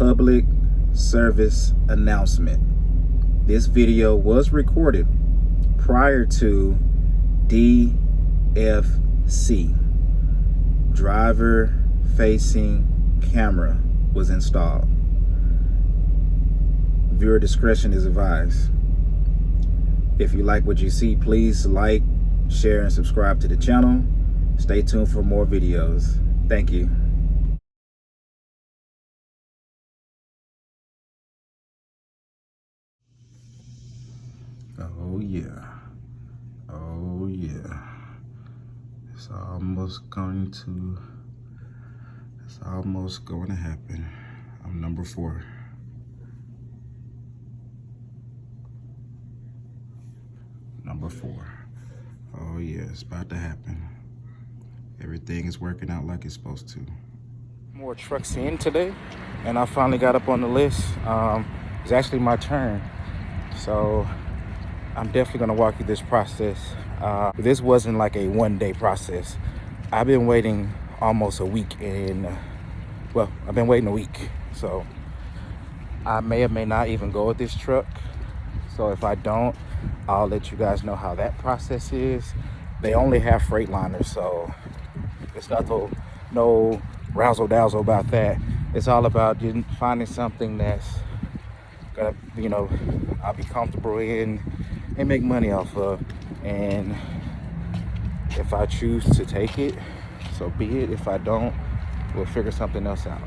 public service announcement. This video was recorded prior to DFC. Driver facing camera was installed. Viewer discretion is advised. If you like what you see, please like, share, and subscribe to the channel. Stay tuned for more videos. Thank you. Oh yeah. Oh yeah. It's almost going to happen. I'm number 4. Number 4. Oh yeah, it's about to happen. Everything is working out like it's supposed to. More trucks in today, and I finally got up on the list. It's actually my turn, so I'm definitely gonna walk you this process. This wasn't like a one-day process. I've been waiting almost a week, and well, I've been waiting a week, so I may or may not even go with this truck. So if I don't, I'll let you guys know how that process is. They only have Freightliners, so it's not no razzle dazzle about that. It's all about finding something that's gonna, I'll be comfortable in and make money off of. And if I choose to take it, so be it. If I don't, we'll figure something else out.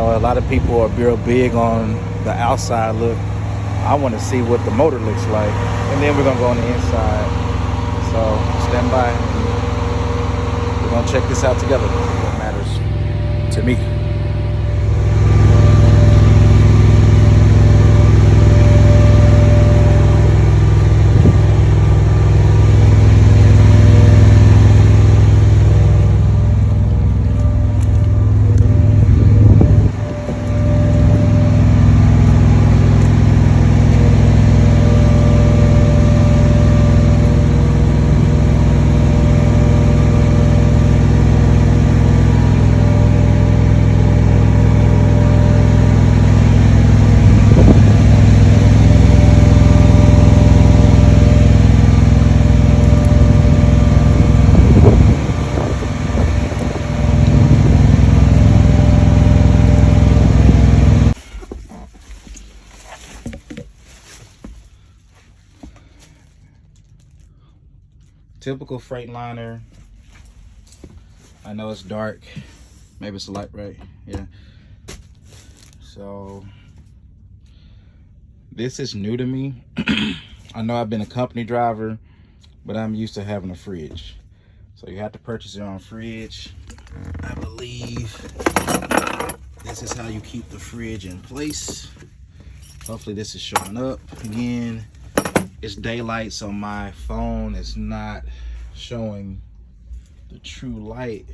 A lot of people are real big on the outside look. I want to see what the motor looks like, and then we're gonna go on the inside. So stand by. We're gonna check this out together. What matters to me. Typical Freightliner. I know it's dark. Maybe it's the light, right? Yeah. So this is new to me. I know I've been a company driver, but I'm used to having a fridge. So you have to purchase your own fridge. I believe this is how you keep the fridge in place. Hopefully this is showing up. Again, it's daylight, so my phone is not showing the true light.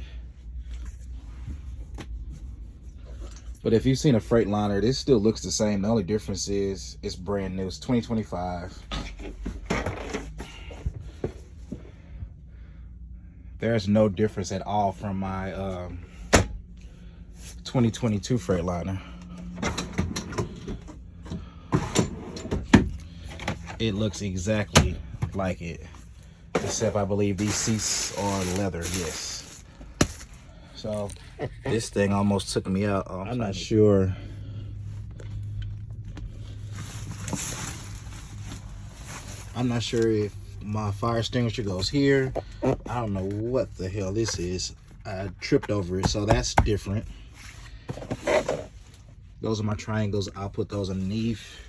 But if you've seen a Freightliner, this still looks the same. The only difference is it's brand new. It's 2025. There's no difference at all from my 2022 Freightliner. It looks exactly like it, except I believe these seats are leather. Yes. So this thing almost took me out. I'm not sure. I'm not sure if my fire extinguisher goes here. I don't know what the hell this is. I tripped over it, so that's different. Those are my triangles. I'll put those underneath.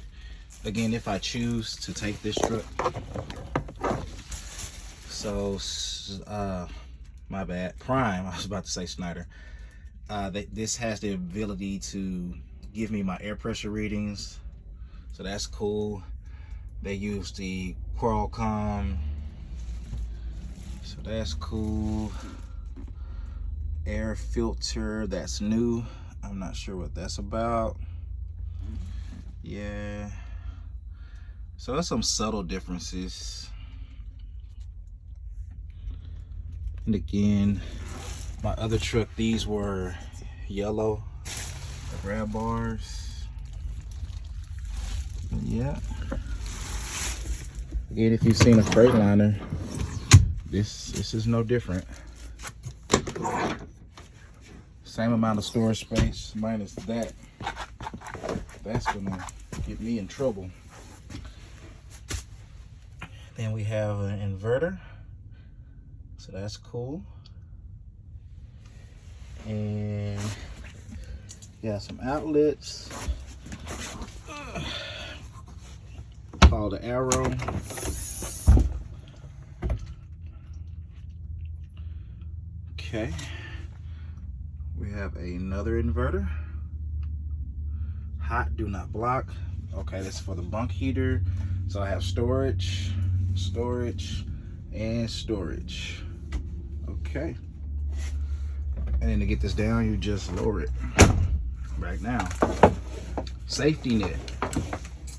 Again, if I choose to take this truck. So, my bad. Prime, I was about to say Snyder. This has the ability to give me my air pressure readings. So that's cool. They use the Qualcomm. So that's cool. Air filter, that's new. I'm not sure what that's about. Yeah. So there's some subtle differences. And again, my other truck, these were yellow, the grab bars. Yeah. Again, if you've seen a Freightliner, this is no different. Same amount of storage space minus that. That's gonna get me in trouble. Then we have an inverter, so that's cool. And got some outlets. Called the Arrow. Okay. We have another inverter. Hot, do not block. Okay, this is for the bunk heater. So I have storage, storage, and storage. Okay. And then to get this down, you just lower it right now. Safety net.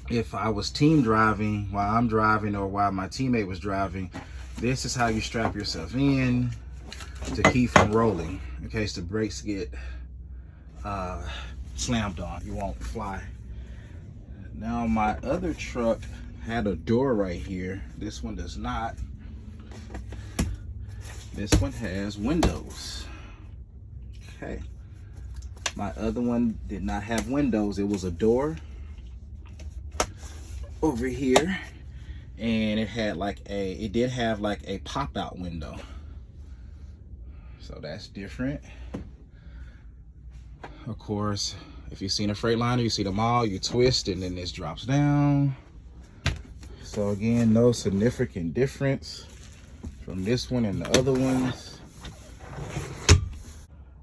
If I was team driving while I'm driving or while my teammate was driving, this is how you strap yourself in to keep from rolling in case the brakes get slammed on. You won't fly. Now my other truck had a door right here. This one does not. This one has windows. Okay. My other one did not have windows. It was a door over here, and it had it did have like a pop-out window. So that's different. Of course, if you've seen a Freightliner, you see them all, you twist and then this drops down. So again, no significant difference from this one and the other ones.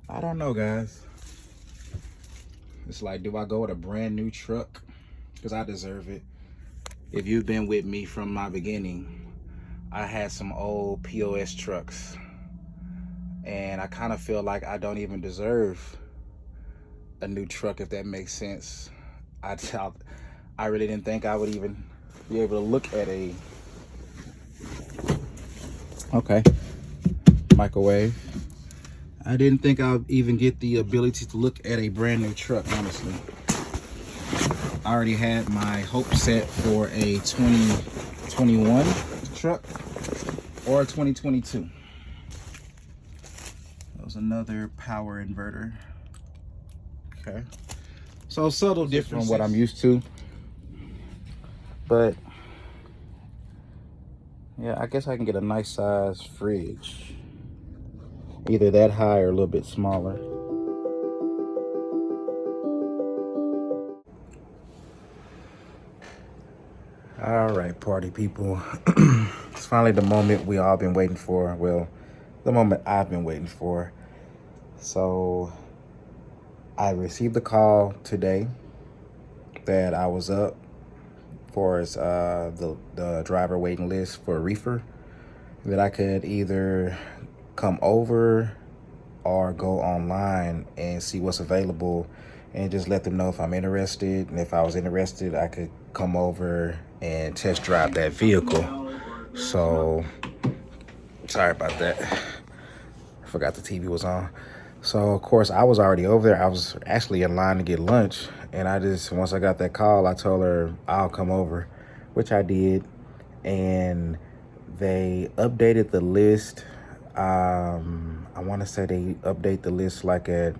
I don't know, guys. It's like, do I go with a brand new truck? Because I deserve it. If you've been with me from my beginning, I had some old POS trucks. And I kind of feel like I don't even deserve a new truck, if that makes sense. I really didn't think I would even be able to look at a microwave. I didn't think I'd even get the ability to look at a brand new truck, honestly. I already had my hope set for a 2021 truck or a 2022. That was another power inverter. Okay. So subtle difference from what I'm used to. But yeah, I guess I can get a nice size fridge. Either that high or a little bit smaller. All right, party people. It's finally the moment we all been waiting for. Well, the moment I've been waiting for. So I received a call today that I was up for the driver waiting list for a reefer, that I could either come over or go online and see what's available and just let them know if I'm interested. And if I was interested, I could come over and test drive that vehicle. So sorry about that. I forgot the TV was on. So of course I was already over there. I was actually in line to get lunch, and once I got that call, I told her I'll come over, which I did. And they updated the list. I want to say they update the list like at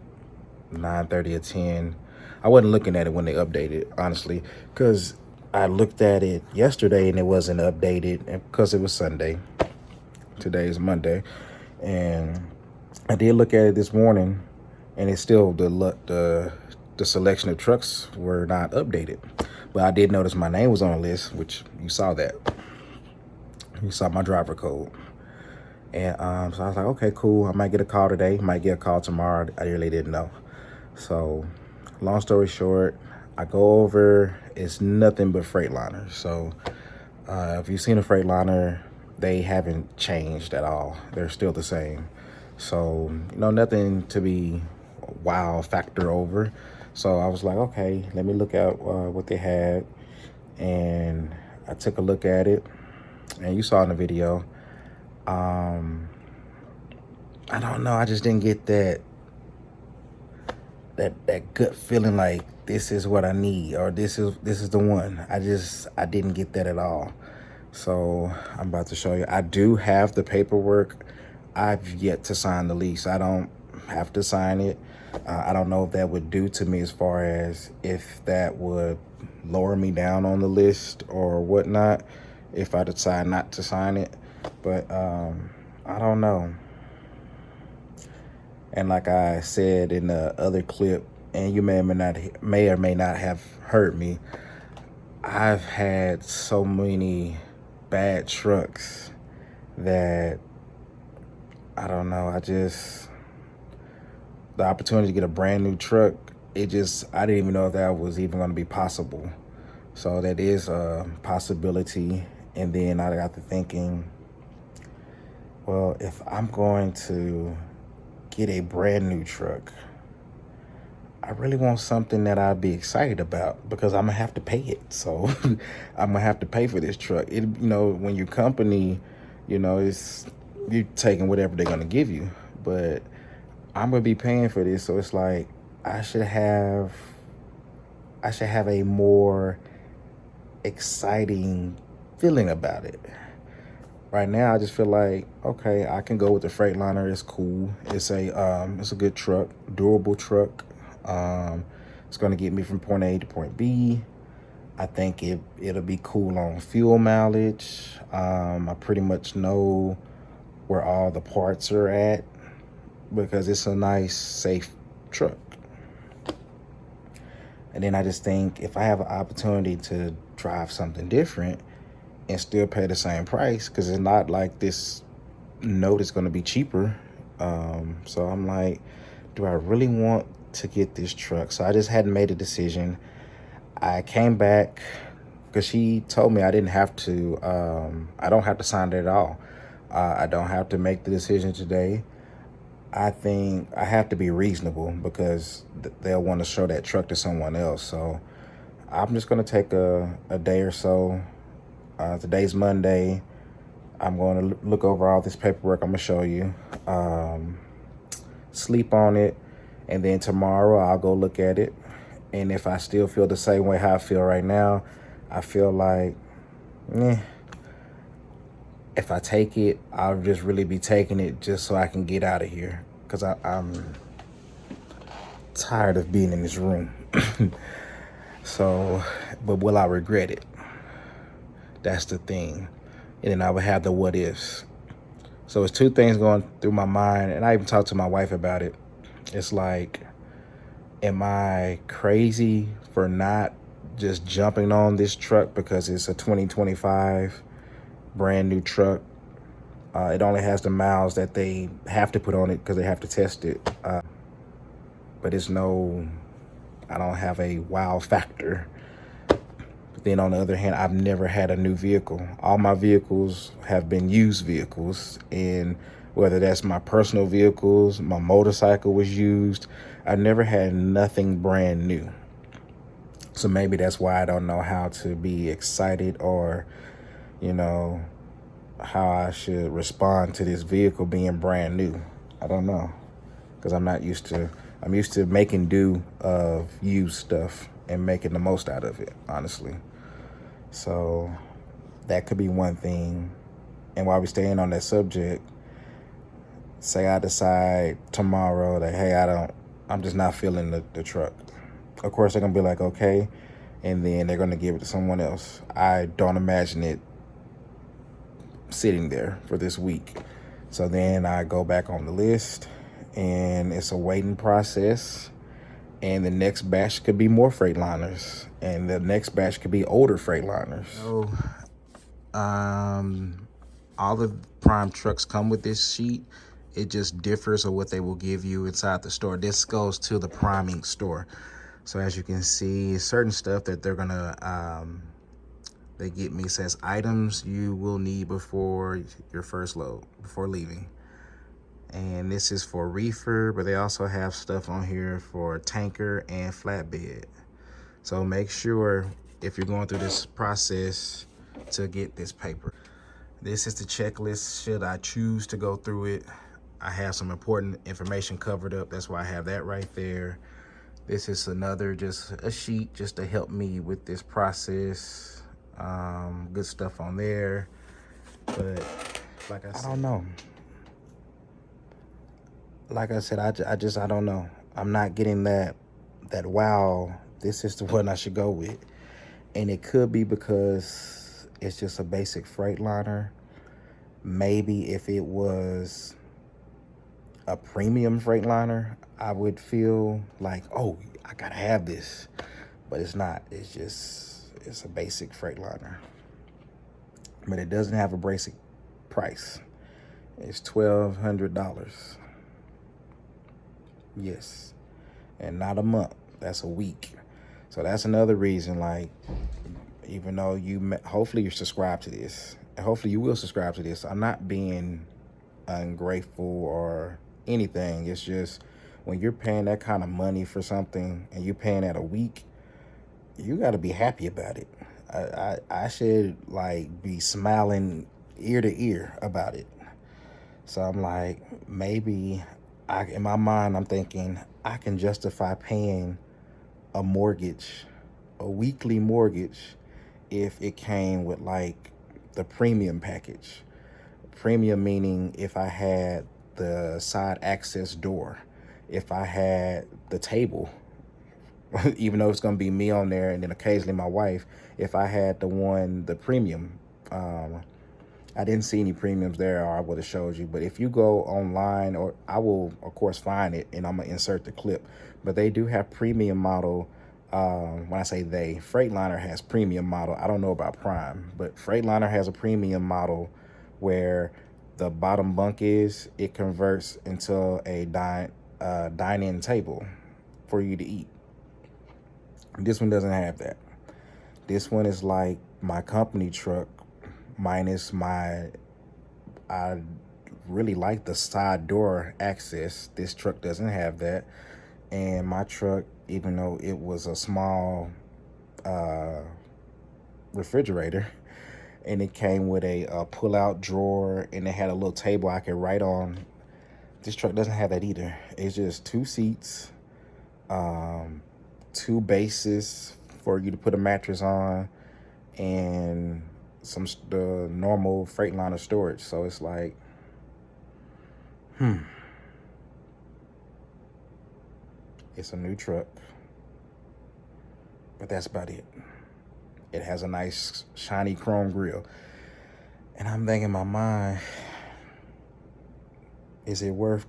9:30 or 10. I wasn't looking at it when they updated, honestly, because I looked at it yesterday and it wasn't updated, and because it was Sunday. Today is Monday, and I did look at it this morning, and it's still the selection of trucks were not updated. But I did notice my name was on the list, which you saw that. You saw my driver code. And so I was like, okay, cool. I might get a call today, might get a call tomorrow. I really didn't know. So long story short, I go over, it's nothing but Freightliners. So if you've seen a Freightliner, they haven't changed at all. They're still the same. So, nothing to be wow factor over. So I was like, okay, let me look at what they had. And I took a look at it, and you saw in the video. I don't know, I just didn't get that gut feeling like this is what I need, or this is the one. I didn't get that at all. So I'm about to show you. I do have the paperwork. I've yet to sign the lease. I don't have to sign it. I don't know if that would do to me, as far as if that would lower me down on the list or whatnot, if I decide not to sign it. But I don't know. And like I said in the other clip, and you may or may not have heard me, I've had so many bad trucks that I don't know. The opportunity to get a brand new truck, I didn't even know if that was even going to be possible. So that is a possibility. And then I got to thinking, well, if I'm going to get a brand new truck, I really want something that I'd be excited about, because I'm gonna have to pay it. So I'm gonna have to pay for this truck. When your company, it's, you're taking whatever they're gonna give you, but I'm gonna be paying for this. So it's like I should have a more exciting feeling about it. Right now, I just feel like, okay, I can go with the Freightliner. It's cool. It's a good truck, durable truck. It's gonna get me from point A to point B. I think it'll be cool on fuel mileage. I pretty much know where all the parts are at, because it's a nice, safe truck. And then I just think, if I have an opportunity to drive something different and still pay the same price, because it's not like this note is going to be cheaper. So I'm like, do I really want to get this truck? So I just hadn't made a decision. I came back because she told me I don't have to sign it at all. I don't have to make the decision today. I think I have to be reasonable, because they'll want to show that truck to someone else. So I'm just going to take a day or so. Today's Monday. I'm going to look over all this paperwork I'm going to show you, sleep on it, and then tomorrow I'll go look at it. And if I still feel the same way how I feel right now, I feel like, if I take it, I'll just really be taking it just so I can get out of here, because I'm tired of being in this room. So, but will I regret it? That's the thing. And then I would have the what ifs. So it's two things going through my mind, and I even talked to my wife about it. It's like, am I crazy for not just jumping on this truck because it's a 2025 brand new truck. It only has the miles that they have to put on it because they have to test it. But it's no, I don't have a wow factor. But then on the other hand, I've never had a new vehicle. All my vehicles have been used vehicles, and whether that's my personal vehicles, my motorcycle was used. I never had nothing brand new. So maybe that's why I don't know how to be excited or, you know, how I should respond to this vehicle being brand new. I don't know, because I'm used to making do of used stuff and making the most out of it, honestly. So that could be one thing. And while we're staying on that subject, say I decide tomorrow that, hey, I'm just not feeling the truck. Of course, they're going to be like, okay, and then they're going to give it to someone else. I don't imagine it sitting there for this week. So then I go back on the list, and it's a waiting process. And the next batch could be more Freightliners, and the next batch could be older Freightliners. So, all the Prime trucks come with this sheet. It just differs of what they will give you inside the store. This goes to the priming store. So as you can see, certain stuff that they're gonna they get me says items you will need before your first load, before leaving. And this is for reefer, but they also have stuff on here for tanker and flatbed. So make sure if you're going through this process to get this paper. This is the checklist should I choose to go through it. I have some important information covered up. That's why I have that right there. This is another, just a sheet just to help me with this process. Good stuff on there. But like I don't know. Like I said, I don't know. I'm not getting that wow, this is the one I should go with. And it could be because it's just a basic Freightliner. Maybe if it was a premium Freightliner, I would feel like, oh, I gotta have this. But it's not. It's a basic Freightliner. But it doesn't have a basic price. It's $1,200. Yes. And not a month. That's a week. So that's another reason, like, even though hopefully you're subscribed to this, and hopefully you will subscribe to this. I'm not being ungrateful or anything. It's just when you're paying that kind of money for something and you're paying that a week, you got to be happy about it. I should like be smiling ear to ear about it. So I'm like, maybe in my mind, I'm thinking I can justify paying a mortgage, a weekly mortgage, if it came with like the premium package. Premium meaning if I had the side access door, if I had the table, even though it's going to be me on there and then occasionally my wife, if I had the premium. I didn't see any premiums there, or I would have showed you. But if you go online, or I will, of course, find it, and I'm going to insert the clip. But they do have premium model. When I say they, Freightliner has premium model. I don't know about Prime, but Freightliner has a premium model where the bottom bunk it converts into a dine-in table for you to eat. This one doesn't have that. This one is like my company truck, minus I really like the side door access. This truck doesn't have that. And my truck, even though it was a small refrigerator, and it came with a pull-out drawer, and it had a little table I could write on. This truck doesn't have that either. It's just 2 seats, 2 bases for you to put a mattress on, and the normal Freightliner storage. So it's like, it's a new truck, but that's about it. It has a nice shiny chrome grille. And I'm thinking in my mind, is it worth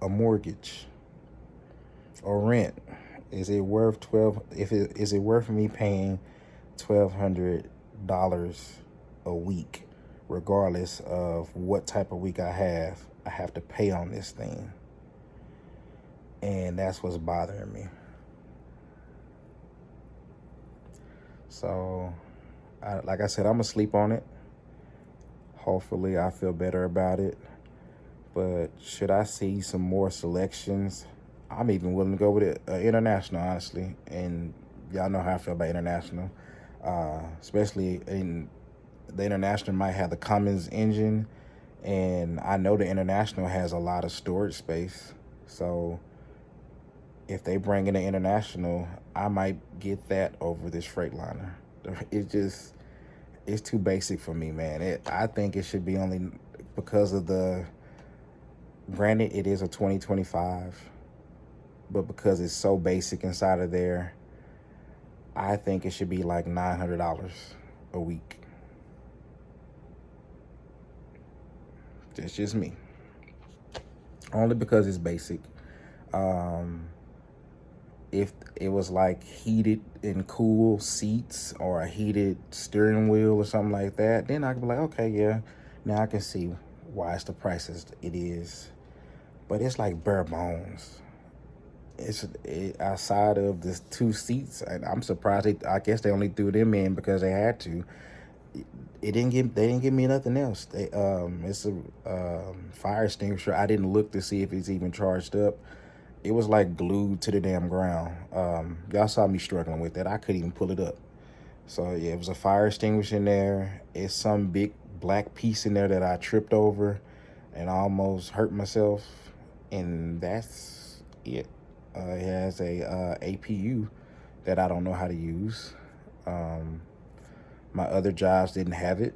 a mortgage or rent? Is it worth is it worth me paying $1,200 a week regardless of what type of week I have to pay on this thing. And that's what's bothering me. So, like I said, I'm going to sleep on it. Hopefully I feel better about it. But should I see some more selections, I'm even willing to go with it international, honestly. And y'all know how I feel about international. Especially in the international might have the Cummins engine. And I know the international has a lot of storage space. So if they bring in the international, I might get that over this Freightliner. It's too basic for me, man. I think it should be only because of granted, it is a 2025, but because it's so basic inside of there, I think it should be like $900 a week. That's just me. Only because it's basic. If it was like heated and cool seats or a heated steering wheel or something like that, then I could be like, okay, yeah, now I can see why it's the prices it is. But it's like bare bones. Outside of the 2 seats, and I'm surprised. I guess they only threw them in because they had to. They didn't give me nothing else. It's a fire extinguisher. I didn't look to see if it's even charged up. It was like glued to the damn ground. Y'all saw me struggling with that. I couldn't even pull it up. So yeah, it was a fire extinguisher in there. It's some big black piece in there that I tripped over and almost hurt myself. And that's it. It has a APU that I don't know how to use. My other jobs didn't have it.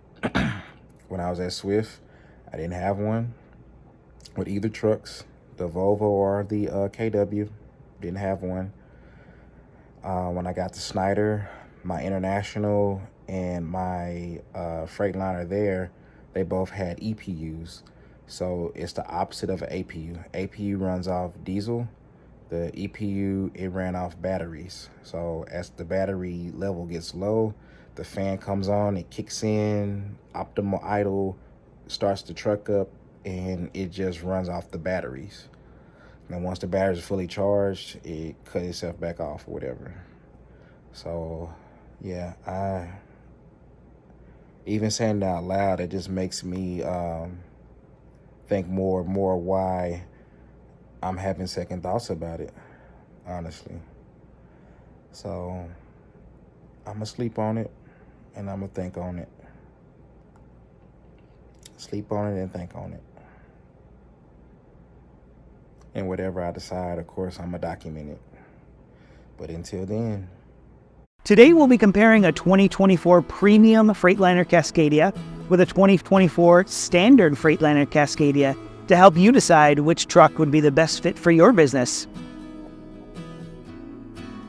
When I was at Swift, I didn't have one with either trucks. The Volvo or the KW, didn't have one. When I got to Snyder, my International and my Freightliner there, they both had EPUs. So it's the opposite of an APU. APU runs off diesel. The EPU, it ran off batteries. So as the battery level gets low, the fan comes on, it kicks in, optimal idle, starts the truck up, and it just runs off the batteries. And once the batteries are fully charged, it cut itself back off or whatever. So yeah, even saying that out loud, it just makes me think more and more why I'm having second thoughts about it, honestly. So I'm gonna sleep on it and I'm gonna think on it. Sleep on it and think on it. And whatever I decide, of course, I'm gonna document it. But until then. Today we'll be comparing a 2024 Premium Freightliner Cascadia with a 2024 Standard Freightliner Cascadia to help you decide which truck would be the best fit for your business.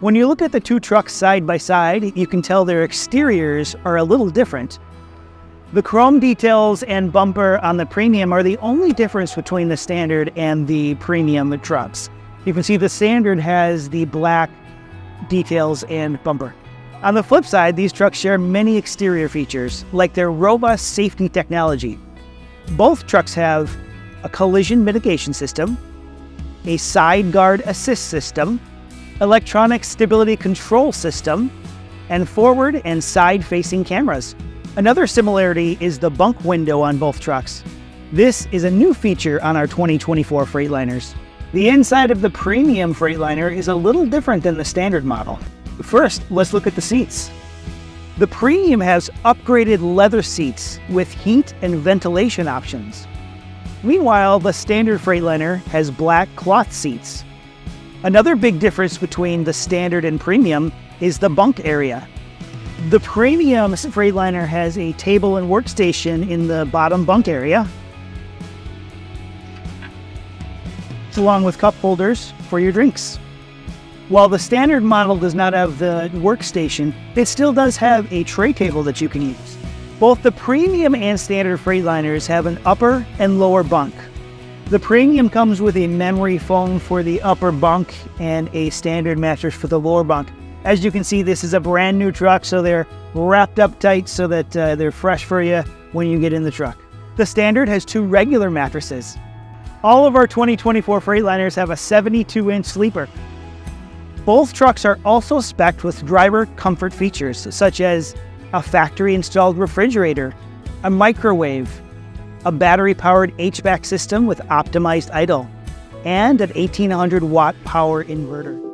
When you look at the 2 trucks side by side, you can tell their exteriors are a little different. The chrome details and bumper on the Premium are the only difference between the Standard and the Premium trucks. You can see the Standard has the black details and bumper. On the flip side, these trucks share many exterior features, like their robust safety technology. Both trucks have a collision mitigation system, a side guard assist system, electronic stability control system, and forward and side-facing cameras. Another similarity is the bunk window on both trucks. This is a new feature on our 2024 Freightliners. The inside of the Premium Freightliner is a little different than the Standard model. First, let's look at the seats. The Premium has upgraded leather seats with heat and ventilation options. Meanwhile, the Standard Freightliner has black cloth seats. Another big difference between the Standard and Premium is the bunk area. The Premium Freightliner has a table and workstation in the bottom bunk area, along with cup holders for your drinks. While the Standard model does not have the workstation, it still does have a tray table that you can use. Both the Premium and Standard Freightliners have an upper and lower bunk. The Premium comes with a memory foam for the upper bunk and a standard mattress for the lower bunk. As you can see, this is a brand new truck, so they're wrapped up tight so that they're fresh for you. when you get in the truck. The Standard has 2 regular mattresses. All of our 2024 Freightliners have a 72-inch sleeper. Both trucks are also specced with driver comfort features, such as a factory-installed refrigerator, a microwave, a battery-powered HVAC system with optimized idle, and an 1800-watt power inverter.